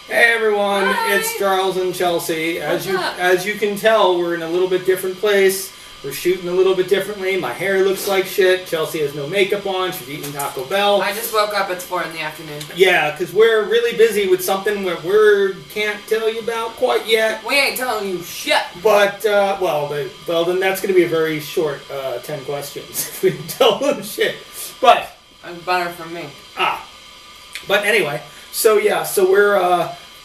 Hey everyone, Hi. it's Charles and Chelsea. What's up? As you can tell, we're in a little bit different place. We're shooting a little bit differently. My hair looks like shit. Chelsea has no makeup on. She's eating Taco Bell. I just woke up. It's 4 in the afternoon. Yeah, because we're really busy with something that we can't tell you about quite yet. We ain't telling you shit. But, then that's going to be a very short 10 questions if we tell them shit. But, It's better for me. But anyway, so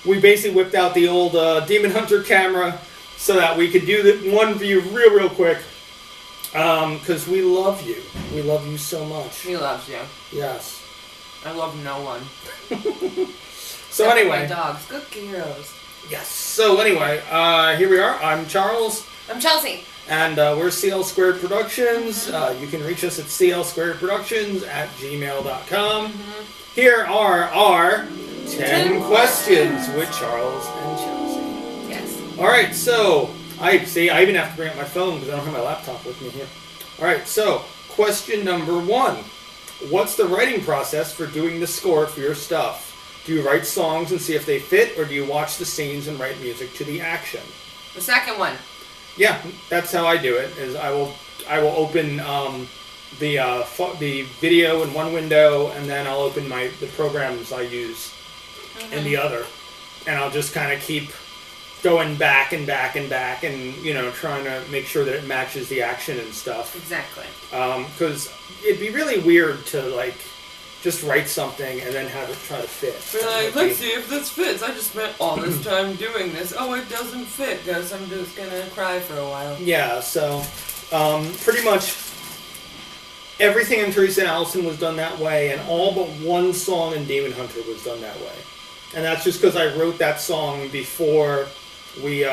we basically whipped out the old Demon Hunter camera so that we could do the one view real quick. Because we love you. We love you so much. He loves you. Yes. I love no one. So Except anyway. my dogs. Good heroes. Yes. So anyway, here we are. I'm Charles. I'm Chelsea. And we're CLSquared Productions. You can reach us at CLSquaredProductions@gmail.com. Here are our 10 questions with Charles and Chelsea. Yes. Alright, so, I even have to bring up my phone because I don't have my laptop with me here. Alright, so, question number 1. What's the writing process for doing the score for your stuff? Do you write songs and see if they fit, or do you watch the scenes and write music to the action? The second one. Yeah, that's how I do it. Is I will open the video in one window, and then I'll open the programs I use in the other, and I'll just kind of keep going back and back and back, and trying to make sure that it matches the action and stuff. Exactly. Because it'd be really weird to just write something and then have it try to fit. We're like, let's see if this fits. I just spent all this time doing this. Oh, it doesn't fit. Guess I'm just gonna cry for a while. Yeah, so pretty much everything in Teresa and Allison was done that way, and all but one song in Demon Hunter was done that way. And that's just because I wrote that song before we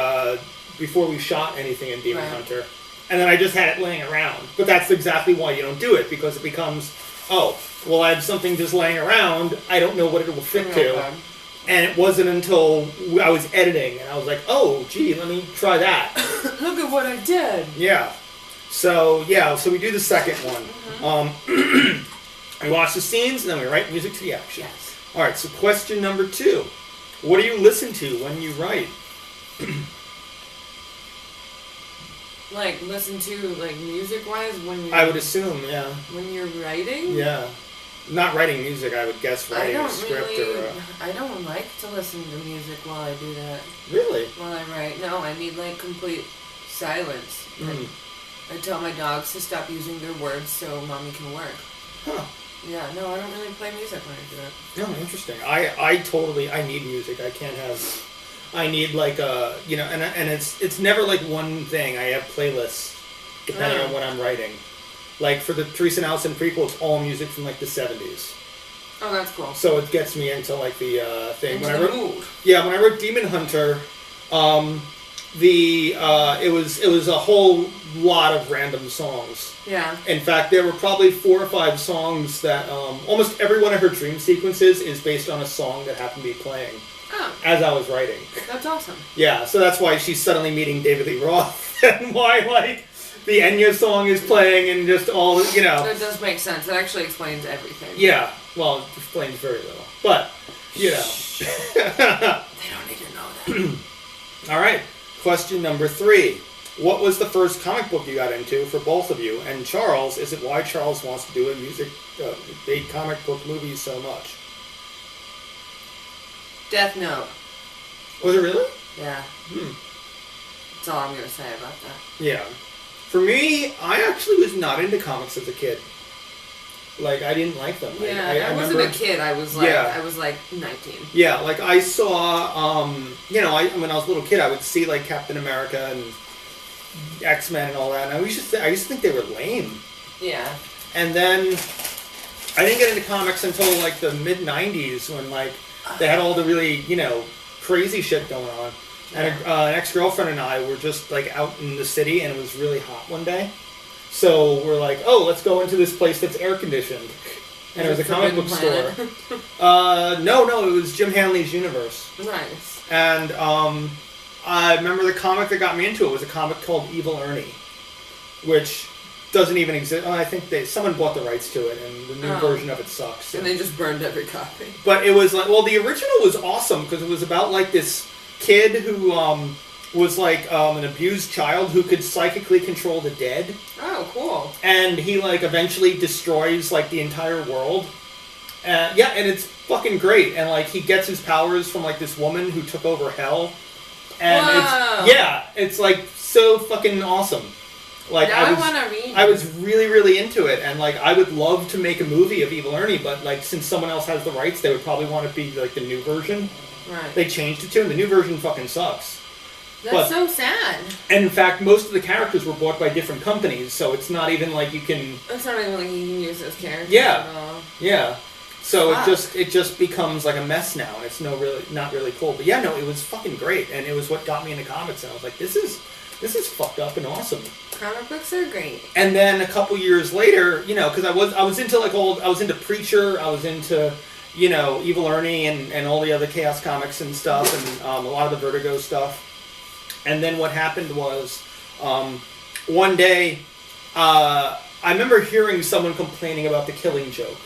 shot anything in Demon Hunter. And then I just had it laying around. But that's exactly why you don't do it, because it becomes, I have something just laying around, I don't know what it will fit to. And it wasn't until I was editing, and I was like, oh, gee, let me try that. Look at what I did. Yeah. So we do the second one. We watch the scenes, and then we write music to the action. Yes. Alright, so question number 2. What do you listen to when you write? Listen to, music-wise when you... I would assume, yeah. When you're writing? Yeah. Not writing music, I would guess writing a script I don't like to listen to music while I do that. Really? While I write. No, I need, complete silence. I tell my dogs to stop using their words so Mommy can work. Huh. Yeah, no, I don't really play music when I do that. Oh, interesting. I need music. I can't have... I need and it's never one thing. I have playlists depending on what I'm writing. Like for the Teresa and Allison prequel, it's all music from the 70s. Oh, that's cool. So it gets me into the thing. Into the mood. Yeah, when I wrote Demon Hunter, it was a whole lot of random songs. Yeah. In fact, there were probably 4 or 5 songs that almost every one of her dream sequences is based on a song that happened to be playing. Oh. As I was writing. That's awesome. Yeah, so that's why she's suddenly meeting David Lee Roth, and why, the Enya song is playing, and just all, That does make sense. That actually explains everything. Yeah, well, it explains very little. But, They don't need to know that. Alright, question number 3. What was the first comic book you got into for both of you? And Charles, is it why Charles wants to do a comic book movie so much? Death Note. Was it really? Yeah. That's all I'm going to say about that. Yeah. For me, I actually was not into comics as a kid. I didn't like them. Yeah, I wasn't a kid. I was 19. Yeah, I saw, when I was a little kid, I would see Captain America and X-Men and all that, and I used to think they were lame. Yeah. And then I didn't get into comics until the mid-90s when they had all the really, crazy shit going on. And an ex-girlfriend and I were just out in the city, and it was really hot one day. So we're let's go into this place that's air conditioned. And it was a comic book store. No, it was Jim Hanley's Universe. Nice. And I remember the comic that got me into it was a comic called Evil Ernie, which doesn't even exist. I think someone bought the rights to it, and the new version of it sucks. And they just burned every copy. But it was like, well, the original was awesome because it was about like this kid who was like an abused child who could psychically control the dead. Oh, cool. And he like eventually destroys like the entire world. Yeah, and it's fucking great. And like he gets his powers from like this woman who took over hell. And it's like so fucking awesome. Like now I want to read. I was really, really into it, and like I would love to make a movie of Evil Ernie, but like since someone else has the rights, they would probably want it to be like the new version. Right. They changed it to, and the new version fucking sucks. That's so sad. And in fact, most of the characters were bought by different companies, so it's not even like you can. It's not even like you can use those characters. Yeah. At all. Yeah. So Fuck. it just becomes like a mess now, and it's not really cool. But yeah, no, it was fucking great, and it was what got me into comics, and I was like, this is fucked up and awesome. Comic books are great. And then a couple years later, you know, because I was into like I was into Preacher, I was into, you know, Evil Ernie and all the other Chaos comics and stuff, and a lot of the Vertigo stuff. And then what happened was, one day, I remember hearing someone complaining about The Killing Joke,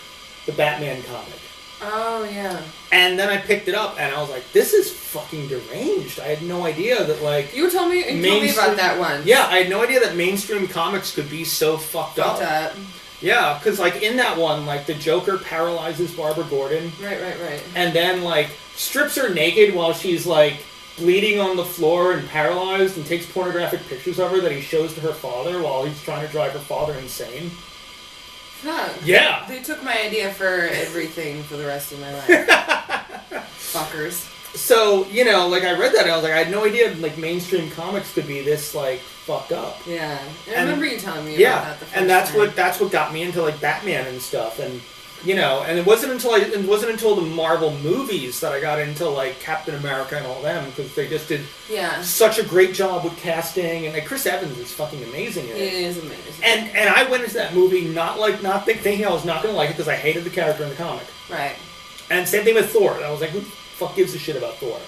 the Batman comic. Oh, yeah. And then I picked it up, and I was like, this is fucking deranged. I had no idea that, like... You told me about that one. Yeah, I had no idea that mainstream comics could be so fucked up. Yeah, because, like, in that one, like, the Joker paralyzes Barbara Gordon. Right. And then, like, strips her naked while she's, like, bleeding on the floor and paralyzed, and takes pornographic pictures of her that he shows to her father while he's trying to drive her father insane. Huh. Yeah. They took my idea for everything for the rest of my life. Fuckers. So, you know, like, I read that, and I was like, I had no idea, like, mainstream comics could be this, like, fucked up. Yeah. I remember you telling me about that the first time. And that's what got me into, like, Batman and stuff, and, you know, and it wasn't until the Marvel movies that I got into, like, Captain America and all them, because they just did such a great job with casting, and like, Chris Evans is fucking amazing in it. It is amazing. And I went into that movie not thinking I was not going to like it, because I hated the character in the comic. Right. And same thing with Thor. I was like, who the fuck gives a shit about Thor?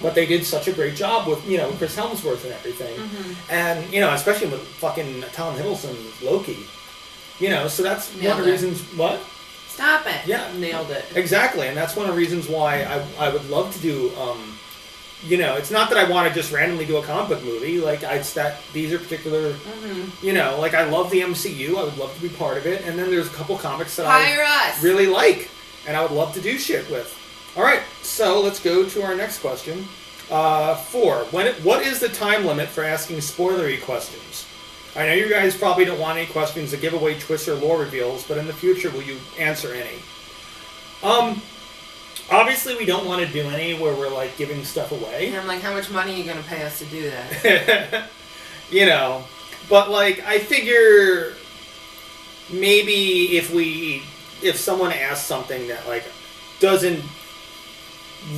But they did such a great job with, you know, Chris Hemsworth and everything. Mm-hmm. And, you know, especially with fucking Tom Hiddleston's Loki. You know, so that's one of the reasons... What? Stop it. Yeah. Nailed it. Exactly, and that's one of the reasons why I would love to do, you know, it's not that I want to just randomly do a comic book movie, like, these are particular, you know, like, I love the MCU, I would love to be part of it, and then there's a couple comics that I really like, and I would love to do shit with. Alright, so let's go to our next question. 4. What is the time limit for asking spoilery questions? I know you guys probably don't want any questions that give away twists or lore reveals, but in the future, will you answer any? Obviously, we don't want to do any where we're, like, giving stuff away. And I'm like, how much money are you going to pay us to do that? You know, but, like, I figure maybe if someone asks something that, like, doesn't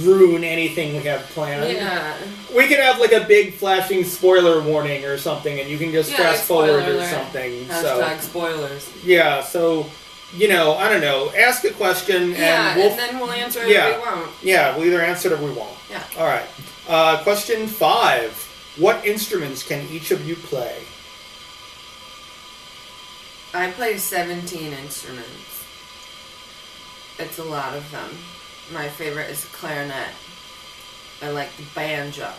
ruin anything we have planned. Yeah. We could have like a big flashing spoiler warning or something, and you can just fast forward or something. Hashtag spoilers. Yeah, so, you know, I don't know. Ask a question, and then we'll answer it or we won't. Yeah, we'll either answer it or we won't. Yeah. All right. Question 5. What instruments can each of you play? I play 17 instruments. It's a lot of them. My favorite is clarinet. I like the banjo.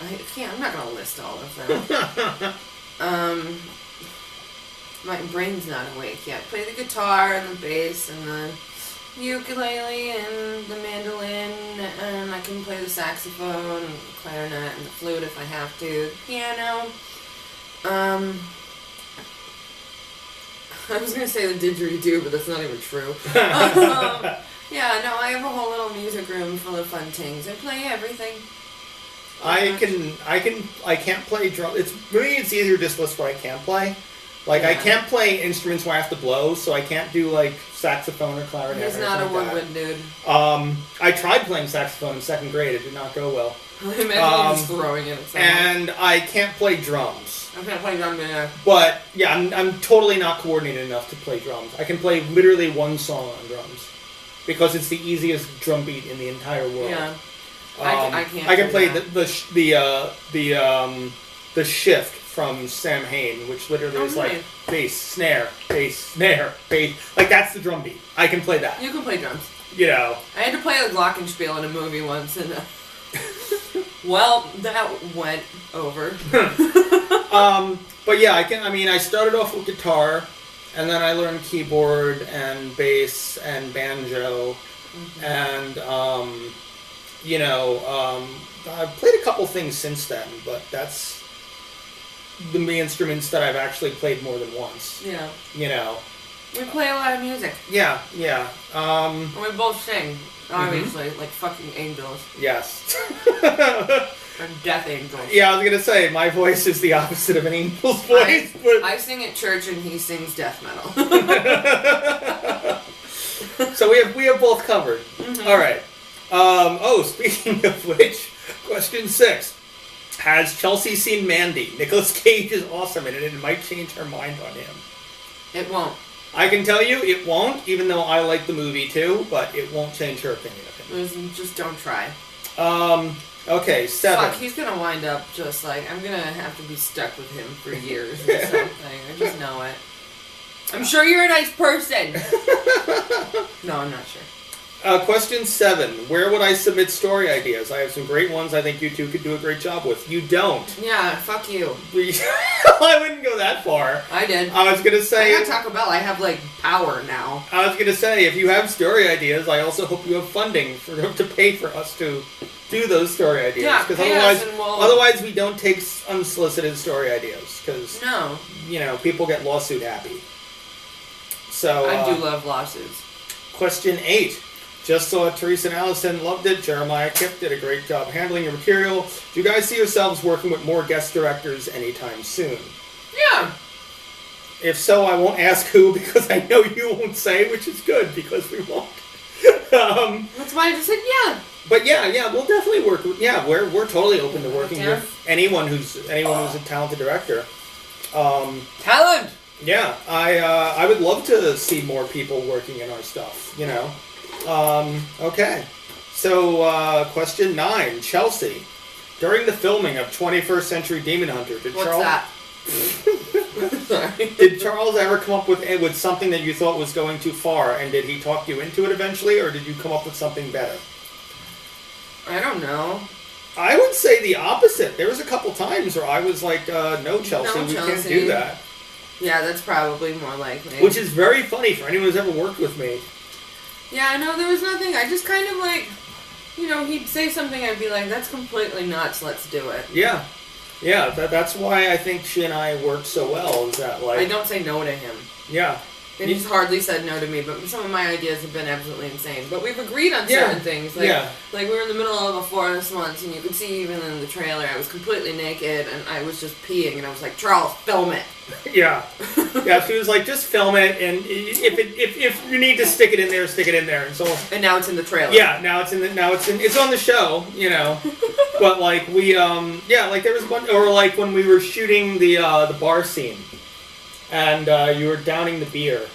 I'm not gonna list all of them. My brain's not awake yet. Play the guitar and the bass and the ukulele and the mandolin, and I can play the saxophone and the clarinet and the flute if I have to. The piano. I was gonna say the didgeridoo, but that's not even true. Yeah, no, I have a whole little music room full of fun things. I play everything. I can't play drum. It's easier to just list what I can't play. Like, I can't play instruments where I have to blow, so I can't do, like, saxophone or clarinet. He's not a woodwind dude. I tried playing saxophone in 2nd grade. It did not go well. Imagine just throwing it at someone. And I can't play drums. I can't play drums either. But, yeah, I'm totally not coordinated enough to play drums. I can play literally one song on drums. Because it's the easiest drum beat in the entire world. Yeah, I can't. I can play the shift from Sam Hain, which literally is nice. like bass, snare, bass. Like, that's the drum beat. I can play that. You can play drums. You know. I had to play a glockenspiel in a movie once, and well, that went over. But yeah, I started off with guitar, and then I learned keyboard and bass and banjo, and I've played a couple things since then, but that's the instruments that I've actually played more than once. Yeah. You know. We play a lot of music. Yeah. And we both sing, obviously, like fucking angels. Yes. And death angels. Yeah, I was gonna say, my voice is the opposite of an angel's voice, but... I sing at church and he sings death metal. So we have both covered. Alright. Speaking of which, question 6. Has Chelsea seen Mandy? Nicolas Cage is awesome in it, and it might change her mind on him. It won't. I can tell you, it won't, even though I like the movie too, but it won't change her opinion of him. Listen, just don't try. Okay, 7. Fuck, he's gonna wind up just like, I'm gonna have to be stuck with him for years or something. I just know it. I'm sure you're a nice person! No, I'm not sure. Question 7. Where would I submit story ideas? I have some great ones I think you two could do a great job with. You don't. Yeah, fuck you. I wouldn't go that far. I did. I was gonna say... I got Taco Bell. I have, like, power now. I was gonna say, if you have story ideas, I also hope you have funding to pay for us to do those story ideas. Yeah, because otherwise we don't take unsolicited story ideas. Because, people get lawsuit happy. So... I do love lawsuits. Question 8. Just saw Teresa and Allison, loved it. Jeremiah Kipp did a great job handling your material. Do you guys see yourselves working with more guest directors anytime soon? Yeah. If so, I won't ask who because I know you won't say, which is good because we won't. That's why I just said yeah. But yeah, we'll definitely work with. Yeah, we're totally open to working with anyone who's a talented director. Talent. Yeah, I would love to see more people working in our stuff. You know. Okay. So, question 9. Chelsea. During the filming of 21st Century Demon Hunter, did Charles ever come up with something that you thought was going too far, and did he talk you into it eventually, or did you come up with something better? I don't know. I would say the opposite. There was a couple times where I was like, no, Chelsea, we can't do that. Yeah, that's probably more likely. Which is very funny for anyone who's ever worked with me. Yeah, I know, there was nothing. I just kind of like, he'd say something, I'd be like, that's completely nuts, let's do it. Yeah. Yeah, that's why I think she and I worked so well, is that like... I don't say no to him. Yeah. And he's hardly said no to me, but some of my ideas have been absolutely insane. But we've agreed on certain things. Like we were in the middle of a forest once, and you could see even in the trailer, I was completely naked, and I was just peeing, and I was like, Charles, film it. Yeah. Yeah, she was like, just film it, and if you need to stick it in there, stick it in there. And now it's in the trailer. Yeah, it's on the show, But like like there was one, or like when we were shooting the bar scene. And you were downing the beer.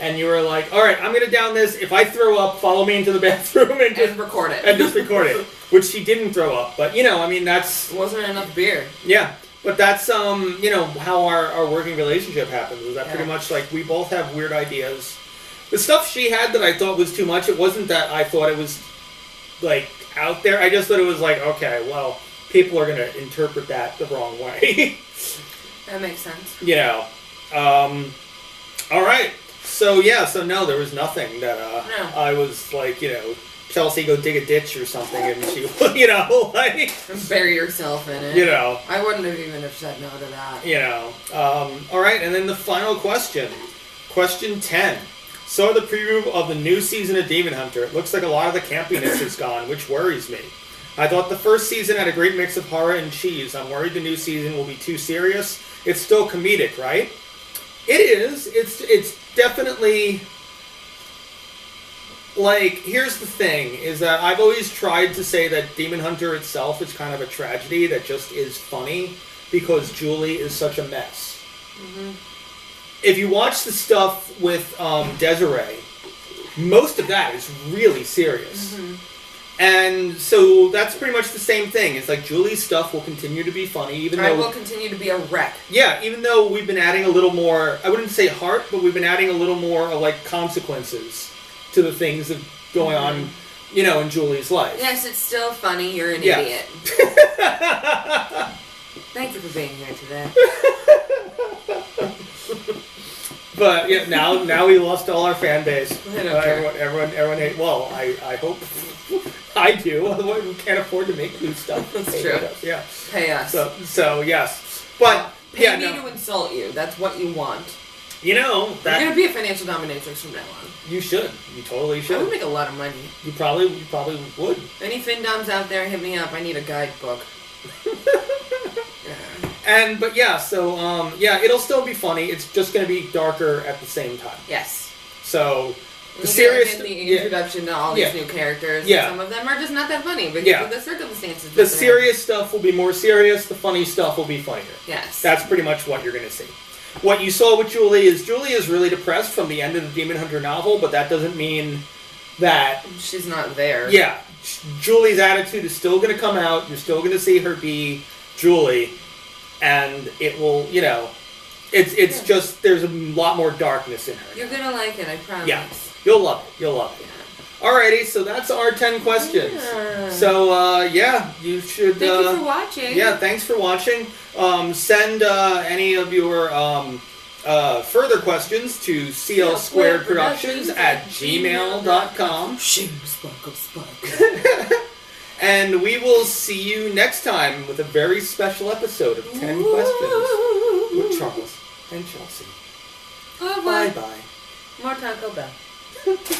And you were like, alright, I'm going to down this. If I throw up, follow me into the bathroom and just record it. And just record it. Which she didn't throw up. But, that's... It wasn't enough beer. Yeah. But that's, how our working relationship happens. Is that pretty much, like, we both have weird ideas. The stuff she had that I thought was too much, it wasn't that I thought it was, like, out there. I just thought it was like, okay, well, people are going to interpret that the wrong way. That makes sense. Alright. So no, there was nothing that I was like, Chelsea, go dig a ditch or something, and she, like... Bury yourself in it. I wouldn't have even said no to that. Alright, and then the final question. Question 10. Saw the preview of the new season of Demon Hunter. It looks like a lot of the campiness is gone, which worries me. I thought the first season had a great mix of horror and cheese. I'm worried the new season will be too serious. It's still comedic, right? It is. It's definitely... Like, here's the thing, is that I've always tried to say that Demon Hunter itself is kind of a tragedy that just is funny because Julie is such a mess. Mm-hmm. If you watch the stuff with Desiree, most of that is really serious. Mm-hmm. And so that's pretty much the same thing. It's like Julie's stuff will continue to be funny, even I though will continue to be a wreck. yeah, even though we've been adding a little more. I wouldn't say heart, but we've been adding a little more like consequences to the things that going on, you know, in Julie's life. Yes, it's still funny. You're an Yeah. idiot. Thank you for being here today. But yeah, now we lost all our fan base. I don't care. Everyone hate. Well, I hope I do. Otherwise, we can't afford to make new stuff. That's true. Yeah. Pay us. So yes, but Pay yeah, me no, to insult you. That's what you want. you know You're that gonna be a financial dominatrix from now on. you should. You totally I would should. make a lot of money. You probably would. Any FinDoms out there, hit me up. I need a guidebook. But yeah, so yeah, it'll still be funny. It's just going to be darker at the same time. Yes. So the You serious get the introduction to all these new characters. Yeah. And some of them are just not that funny because Yeah. of the circumstances. the that they're serious stuff will be more serious. The funny stuff will be funnier. in. Yes. That's pretty much what you're going to see. What you saw with Julie is really depressed from the end of the Demon Hunter novel, but that doesn't mean that She's not there. yeah, Julie's attitude is still going to come out. You're still going to see her be Julie, and it will, you know, it's just there's a lot more darkness in her. You're gonna like it, I promise. Yeah, you'll love it. You'll love it. Yeah. Alrighty, so that's our 10 questions. Yeah. So yeah, you should. Thank you for watching. Yeah, thanks for watching. Send any of your further questions to CLSquared Productions at gmail.com. Sparkle, sparkle. And we will see you next time with a very special episode of 10 Questions with Charles and Chelsea. Bye-bye. Bye-bye. More Taco Bell.